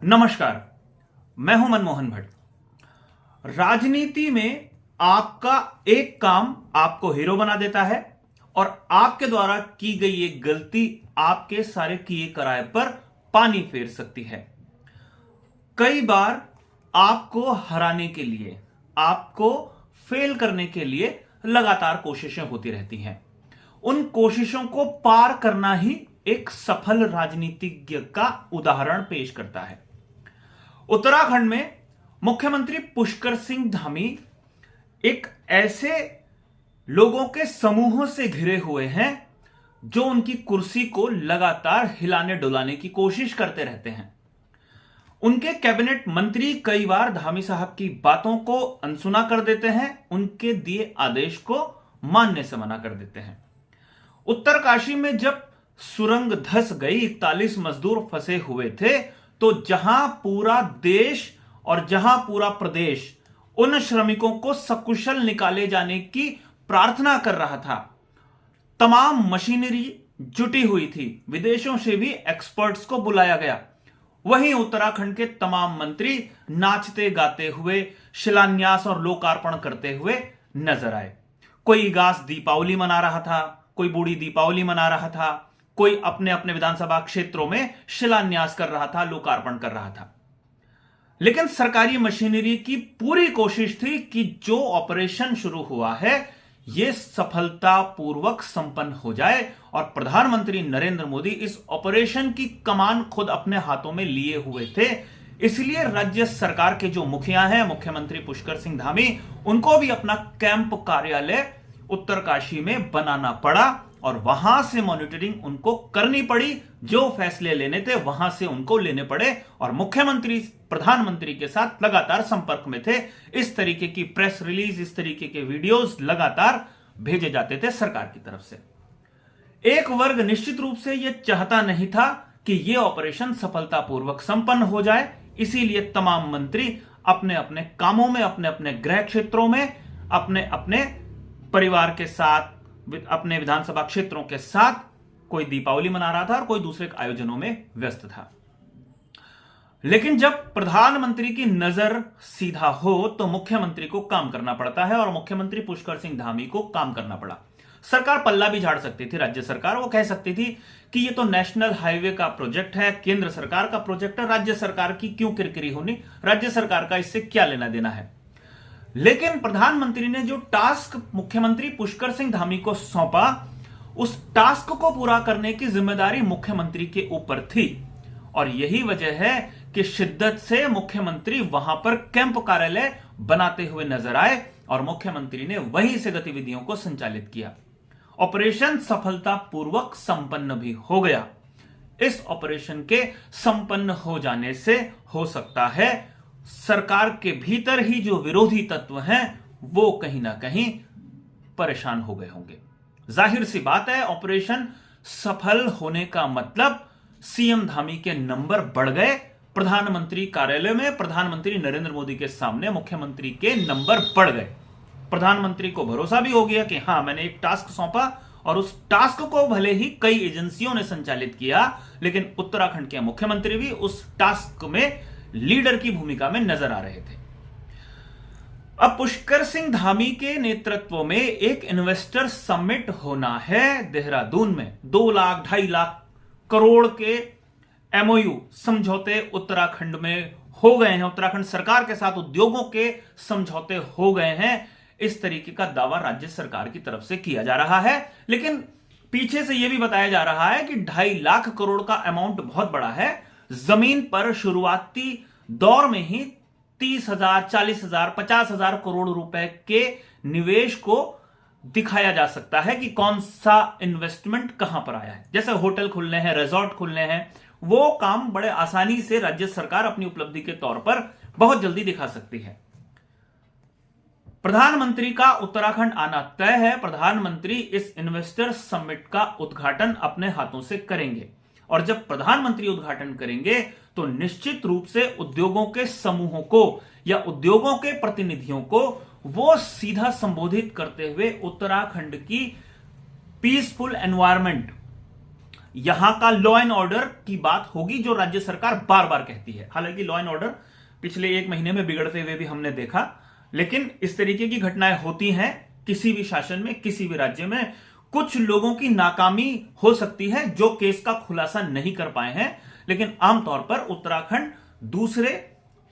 नमस्कार, मैं हूं मनमोहन भट्ट। राजनीति में आपका एक काम आपको हीरो बना देता है और आपके द्वारा की गई एक गलती आपके सारे किए कराए पर पानी फेर सकती है। कई बार आपको हराने के लिए, आपको फेल करने के लिए लगातार कोशिशें होती रहती हैं। उन कोशिशों को पार करना ही एक सफल राजनीतिज्ञ का उदाहरण पेश करता है। उत्तराखंड में मुख्यमंत्री पुष्कर सिंह धामी एक ऐसे लोगों के समूहों से घिरे हुए हैं जो उनकी कुर्सी को लगातार हिलाने डुलाने की कोशिश करते रहते हैं। उनके कैबिनेट मंत्री कई बार धामी साहब की बातों को अनसुना कर देते हैं, उनके दिए आदेश को मानने से मना कर देते हैं। उत्तरकाशी में जब सुरंग धंस गई, 41 मजदूर फंसे हुए थे, तो जहां पूरा देश और जहां पूरा प्रदेश उन श्रमिकों को सकुशल निकाले जाने की प्रार्थना कर रहा था, तमाम मशीनरी जुटी हुई थी, विदेशों से भी एक्सपर्ट्स को बुलाया गया। वहीं उत्तराखंड के तमाम मंत्री नाचते गाते हुए शिलान्यास और लोकार्पण करते हुए नजर आए। कोई इगास दीपावली मना रहा था, कोई बूढ़ी दीपावली मना रहा था, कोई अपने अपने विधानसभा क्षेत्रों में शिलान्यास कर रहा था, लोकार्पण कर रहा था। लेकिन सरकारी मशीनरी की पूरी कोशिश थी कि जो ऑपरेशन शुरू हुआ है यह सफलतापूर्वक संपन्न हो जाए और प्रधानमंत्री नरेंद्र मोदी इस ऑपरेशन की कमान खुद अपने हाथों में लिए हुए थे। इसलिए राज्य सरकार के जो मुखिया हैं, मुख्यमंत्री पुष्कर सिंह धामी, उनको भी अपना कैंप कार्यालय उत्तरकाशी में बनाना पड़ा और वहां से मॉनिटरिंग उनको करनी पड़ी। जो फैसले लेने थे वहां से उनको लेने पड़े और मुख्यमंत्री प्रधानमंत्री के साथ लगातार संपर्क में थे। इस तरीके की प्रेस रिलीज, इस तरीके के वीडियोस लगातार भेजे जाते थे सरकार की तरफ से। एक वर्ग निश्चित रूप से यह चाहता नहीं था कि यह ऑपरेशन सफलतापूर्वक संपन्न हो जाए, इसीलिए तमाम मंत्री अपने अपने कामों में, अपने अपने गृह क्षेत्रों में, अपने अपने परिवार के साथ, अपने विधानसभा क्षेत्रों के साथ कोई दीपावली मना रहा था और कोई दूसरे आयोजनों में व्यस्त था। लेकिन जब प्रधानमंत्री की नजर सीधा हो तो मुख्यमंत्री को काम करना पड़ता है और मुख्यमंत्री पुष्कर सिंह धामी को काम करना पड़ा। सरकार पल्ला भी झाड़ सकती थी, राज्य सरकार, वो कह सकती थी कि ये तो नेशनल हाईवे का प्रोजेक्ट है, केंद्र सरकार का प्रोजेक्ट है, राज्य सरकार की क्यों किरकिरी होनी, राज्य सरकार का इससे क्या लेना देना है। लेकिन प्रधानमंत्री ने जो टास्क मुख्यमंत्री पुष्कर सिंह धामी को सौंपा, उस टास्क को पूरा करने की जिम्मेदारी मुख्यमंत्री के ऊपर थी और यही वजह है कि शिद्दत से मुख्यमंत्री वहां पर कैंप कार्यालय बनाते हुए नजर आए और मुख्यमंत्री ने वहीं से गतिविधियों को संचालित किया। ऑपरेशन सफलतापूर्वक संपन्न भी हो गया। इस ऑपरेशन के संपन्न हो जाने से हो सकता है सरकार के भीतर ही जो विरोधी तत्व हैं वो कहीं ना कहीं परेशान हो गए होंगे। जाहिर सी बात है, ऑपरेशन सफल होने का मतलब सीएम धामी के नंबर बढ़ गए। प्रधानमंत्री कार्यालय में प्रधानमंत्री नरेंद्र मोदी के सामने मुख्यमंत्री के नंबर बढ़ गए। प्रधानमंत्री को भरोसा भी हो गया कि हां, मैंने एक टास्क सौंपा और उस टास्क को भले ही कई एजेंसियों ने संचालित किया, लेकिन उत्तराखंड के मुख्यमंत्री भी उस टास्क में लीडर की भूमिका में नजर आ रहे थे। अब पुष्कर सिंह धामी के नेतृत्व में एक इन्वेस्टर समिट होना है देहरादून में। 2 लाख 2.5 लाख करोड़ के एमओयू समझौते उत्तराखंड में हो गए हैं, उत्तराखंड सरकार के साथ उद्योगों के समझौते हो गए हैं। इस तरीके का दावा राज्य सरकार की तरफ से किया जा रहा है, लेकिन पीछे से यह भी बताया जा रहा है कि 2.5 लाख करोड़ का अमाउंट बहुत बड़ा है। जमीन पर शुरुआती दौर में ही 30,000, 40,000, 50,000 करोड़ रुपए के निवेश को दिखाया जा सकता है कि कौन सा इन्वेस्टमेंट कहां पर आया है। जैसे होटल खुलने हैं, रिजॉर्ट खुलने हैं, वो काम बड़े आसानी से राज्य सरकार अपनी उपलब्धि के तौर पर बहुत जल्दी दिखा सकती है। प्रधानमंत्री का उत्तराखंड आना तय है। प्रधानमंत्री इस इन्वेस्टर समिट का उद्घाटन अपने हाथों से करेंगे और जब प्रधानमंत्री उद्घाटन करेंगे तो निश्चित रूप से उद्योगों के समूहों को या उद्योगों के प्रतिनिधियों को वो सीधा संबोधित करते हुए उत्तराखंड की पीसफुल एनवायरनमेंट, यहां का लॉ एंड ऑर्डर की बात होगी, जो राज्य सरकार बार बार कहती है। हालांकि लॉ एंड ऑर्डर पिछले 1 महीने में बिगड़ते हुए भी हमने देखा, लेकिन इस तरीके की घटनाएं होती हैं किसी भी शासन में, किसी भी राज्य में। कुछ लोगों की नाकामी हो सकती है जो केस का खुलासा नहीं कर पाए हैं, लेकिन आमतौर पर उत्तराखंड दूसरे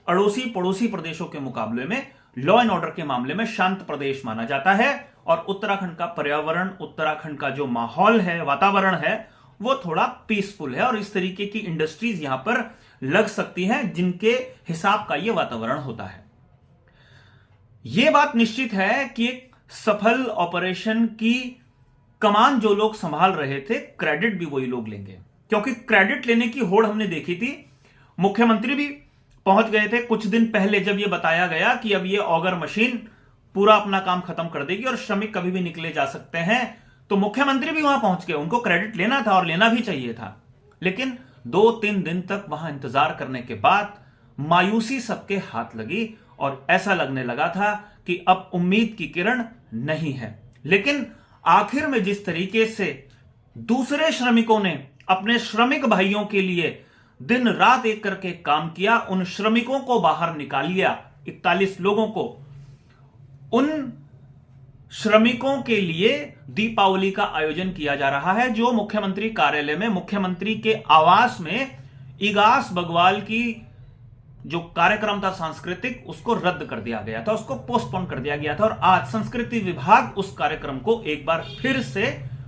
अड़ोसी पड़ोसी प्रदेशों के मुकाबले में लॉ एंड ऑर्डर के मामले में शांत प्रदेश माना जाता है। और उत्तराखंड का पर्यावरण, उत्तराखंड का जो माहौल है, वातावरण है, वो थोड़ा पीसफुल है और इस तरीके की इंडस्ट्रीज यहां पर लग सकती हैं जिनके हिसाब का यह वातावरण होता है। यह बात निश्चित है कि एक सफल ऑपरेशन की कमान जो लोग संभाल रहे थे, क्रेडिट भी वही लोग लेंगे, क्योंकि क्रेडिट लेने की होड़ हमने देखी थी। मुख्यमंत्री भी पहुंच गए थे कुछ दिन पहले, जब यह बताया गया कि अब यह ऑगर मशीन पूरा अपना काम खत्म कर देगी और श्रमिक कभी भी निकले जा सकते हैं, तो मुख्यमंत्री भी वहां पहुंच गए। उनको क्रेडिट लेना था और लेना भी चाहिए था, लेकिन 2-3 दिन तक वहां इंतजार करने के बाद मायूसी सबके हाथ लगी और ऐसा लगने लगा था कि अब उम्मीद की किरण नहीं है। लेकिन आखिर में जिस तरीके से दूसरे श्रमिकों ने अपने श्रमिक भाइयों के लिए दिन रात एक करके काम किया, उन श्रमिकों को बाहर निकाल लिया, 41 लोगों को। उन श्रमिकों के लिए दीपावली का आयोजन किया जा रहा है, जो मुख्यमंत्री कार्यालय में, मुख्यमंत्री के आवास में इगास बगवाल की जो कार्यक्रम था सांस्कृतिक, उसको रद्द कर दिया गया था, उसको पोस्टपोन कर दिया गया था। और आज संस्कृति विभाग उस कार्यक्रम को एक बार फिर से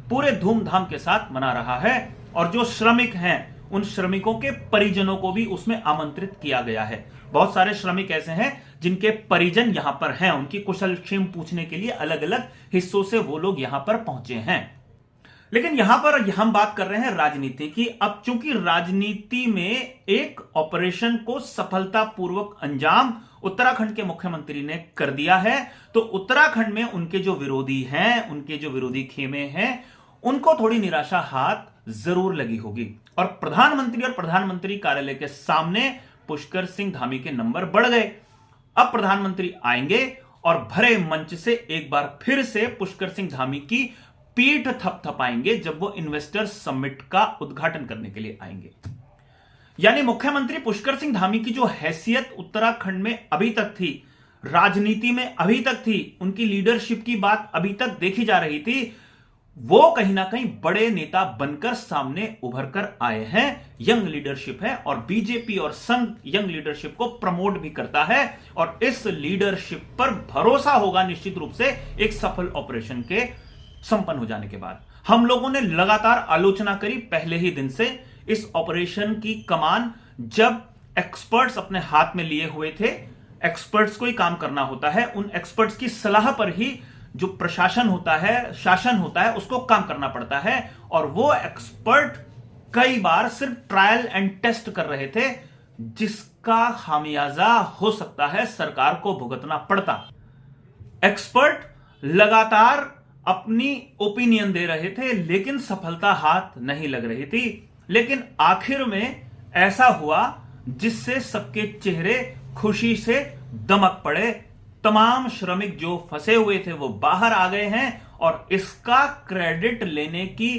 पूरे धूमधाम के साथ मना रहा है और जो श्रमिक हैं उन श्रमिकों के परिजनों को भी उसमें आमंत्रित किया गया है। बहुत सारे श्रमिक ऐसे हैं जिनके परिजन यहां पर हैं, उनकी कुशल क्षेम पूछने के लिए अलग अलग हिस्सों से वो लोग यहां पर पहुंचे हैं। लेकिन यहां पर हम बात कर रहे हैं राजनीति की। अब चूंकि राजनीति में एक ऑपरेशन को सफलतापूर्वक अंजाम उत्तराखंड के मुख्यमंत्री ने कर दिया है, तो उत्तराखंड में उनके जो विरोधी हैं, उनके जो विरोधी खेमे हैं, उनको थोड़ी निराशा हाथ जरूर लगी होगी। और प्रधानमंत्री कार्यालय के सामने पुष्कर सिंह धामी के नंबर बढ़ गए। अब प्रधानमंत्री आएंगे और भरे मंच से एक बार फिर से पुष्कर सिंह धामी की पीठ थपथपाएंगे जब वो इन्वेस्टर समिट का उद्घाटन करने के लिए आएंगे। यानी मुख्यमंत्री पुष्कर सिंह धामी की जो हैसियत उत्तराखंड में अभी तक थी, राजनीति में अभी तक थी, उनकी लीडरशिप की बात अभी तक देखी जा रही थी, वो कहीं ना कहीं बड़े नेता बनकर सामने उभर कर आए हैं। यंग लीडरशिप है और बीजेपी और संघ यंग लीडरशिप को प्रमोट भी करता है और इस लीडरशिप पर भरोसा होगा निश्चित रूप से एक सफल ऑपरेशन के संपन्न हो जाने के बाद। हम लोगों ने लगातार आलोचना करी पहले ही दिन से इस ऑपरेशन की कमान, जब एक्सपर्ट्स अपने हाथ में लिए हुए थे। एक्सपर्ट्स को ही काम करना होता है, उन एक्सपर्ट्स की सलाह पर ही जो प्रशासन होता है, शासन होता है, उसको काम करना पड़ता है। और वो एक्सपर्ट कई बार सिर्फ ट्रायल एंड टेस्ट कर रहे थे, जिसका खामियाजा हो सकता है सरकार को भुगतना पड़ता। एक्सपर्ट लगातार अपनी ओपिनियन दे रहे थे, लेकिन सफलता हाथ नहीं लग रही थी। लेकिन आखिर में ऐसा हुआ जिससे सबके चेहरे खुशी से दमक पड़े। तमाम श्रमिक जो फंसे हुए थे वो बाहर आ गए हैं और इसका क्रेडिट लेने की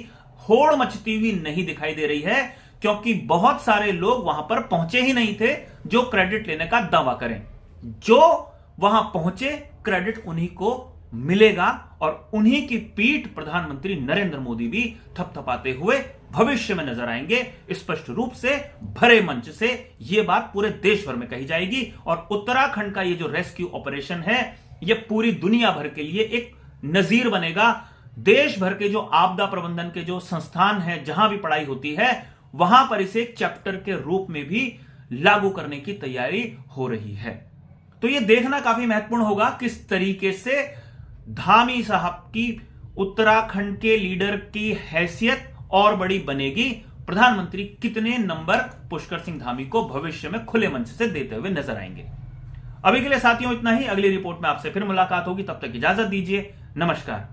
होड़ मचती हुई नहीं दिखाई दे रही है, क्योंकि बहुत सारे लोग वहां पर पहुंचे ही नहीं थे जो क्रेडिट लेने का दावा करें। जो वहां पहुंचे, क्रेडिट उन्हीं को मिलेगा और उन्हीं की पीठ प्रधानमंत्री नरेंद्र मोदी भी थपथपाते हुए भविष्य में नजर आएंगे। स्पष्ट रूप से भरे मंच से यह बात पूरे देश भर में कही जाएगी और उत्तराखंड का यह जो रेस्क्यू ऑपरेशन है, यह पूरी दुनिया भर के लिए एक नजीर बनेगा। देश भर के जो आपदा प्रबंधन के जो संस्थान हैं, जहां भी पढ़ाई होती है, वहां पर इसे एक चैप्टर के रूप में भी लागू करने की तैयारी हो रही है। तो यह देखना काफी महत्वपूर्ण होगा किस तरीके से धामी साहब की उत्तराखंड के लीडर की हैसियत और बड़ी बनेगी। प्रधानमंत्री कितने नंबर पुष्कर सिंह धामी को भविष्य में खुले मंच से देते हुए नजर आएंगे। अभी के लिए साथियों इतना ही। अगली रिपोर्ट में आपसे फिर मुलाकात होगी, तब तक इजाजत दीजिए। नमस्कार।